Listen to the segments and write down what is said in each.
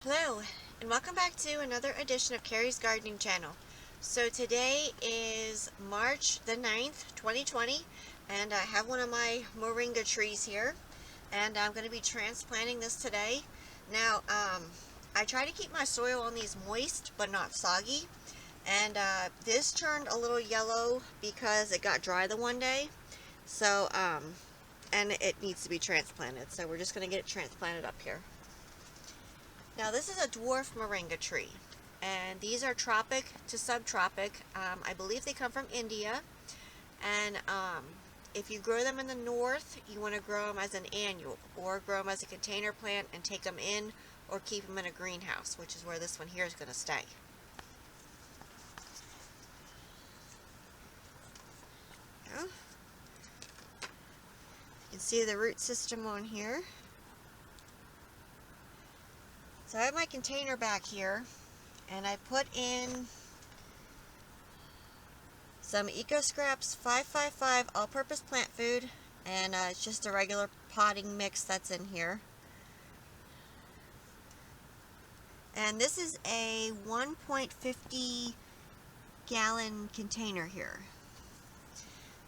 Hello, and welcome back to another edition of Carrie's Gardening Channel. So today is March the 9th, 2020, and I have one of my Moringa trees here, and I'm going to be transplanting this today. Now, I try to keep my soil on these moist, but not soggy, and this turned a little yellow because it got dry the one day, so, and it needs to be transplanted, so we're just going to get it transplanted up here. Now this is a dwarf moringa tree, and these are tropic to subtropic. I believe they come from India, and if you grow them in the north, you want to grow them as an annual, or grow them as a container plant and take them in, or keep them in a greenhouse, which is where this one here is going to stay. You can see the root system on here. So I have my container back here, and I put in some Eco Scraps 555 all-purpose plant food, and it's just a regular potting mix that's in here. And this is a 1.50 gallon container here.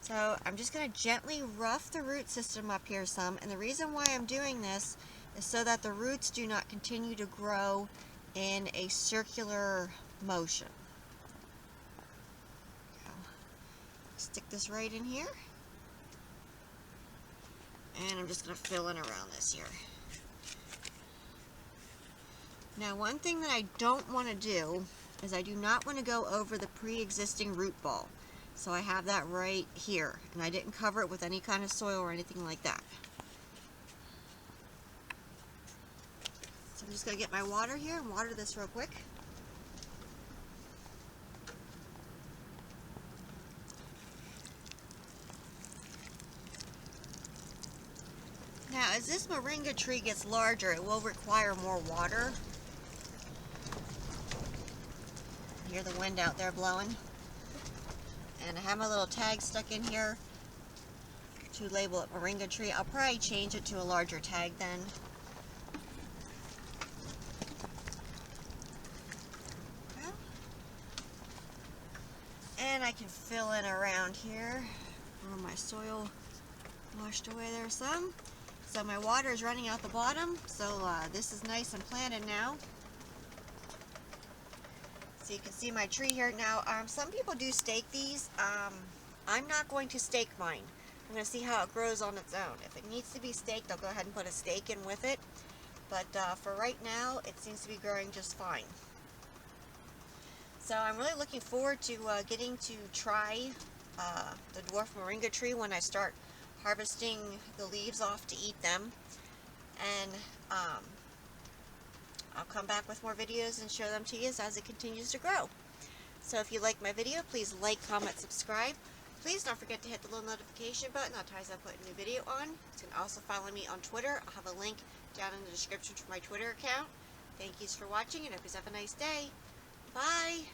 So I'm just going to gently rough the root system up here some, and the reason why I'm doing this is so that the roots do not continue to grow in a circular motion. Stick this right in here, and I'm just going to fill in around this here. Now, one thing that I don't want to do is I do not want to go over the pre-existing root ball. So I have that right here, and I didn't cover it with any kind of soil or anything like that. So I'm just going to get my water here and water this real quick. Now, as this moringa tree gets larger, it will require more water. Hear the wind out there blowing. And I have my little tag stuck in here to label it moringa tree. I'll probably change it to a larger tag then. And I can fill in around here where my soil washed away there some. So my water is running out the bottom, so this is nice and planted now. So you can see my tree here. Now, some people do stake these. I'm not going to stake mine. I'm going to see how it grows on its own. If it needs to be staked, I'll go ahead and put a stake in with it. But for right now, it seems to be growing just fine. So I'm really looking forward to getting to try the dwarf moringa tree when I start harvesting the leaves off to eat them. And I'll come back with more videos and show them to you as it continues to grow. So if you like my video, please like, comment, subscribe. Please don't forget to hit the little notification button. That ties I put a new video on. You can also follow me on Twitter. I'll have a link down in the description for my Twitter account. Thank you for watching, and hope you have a nice day. Bye!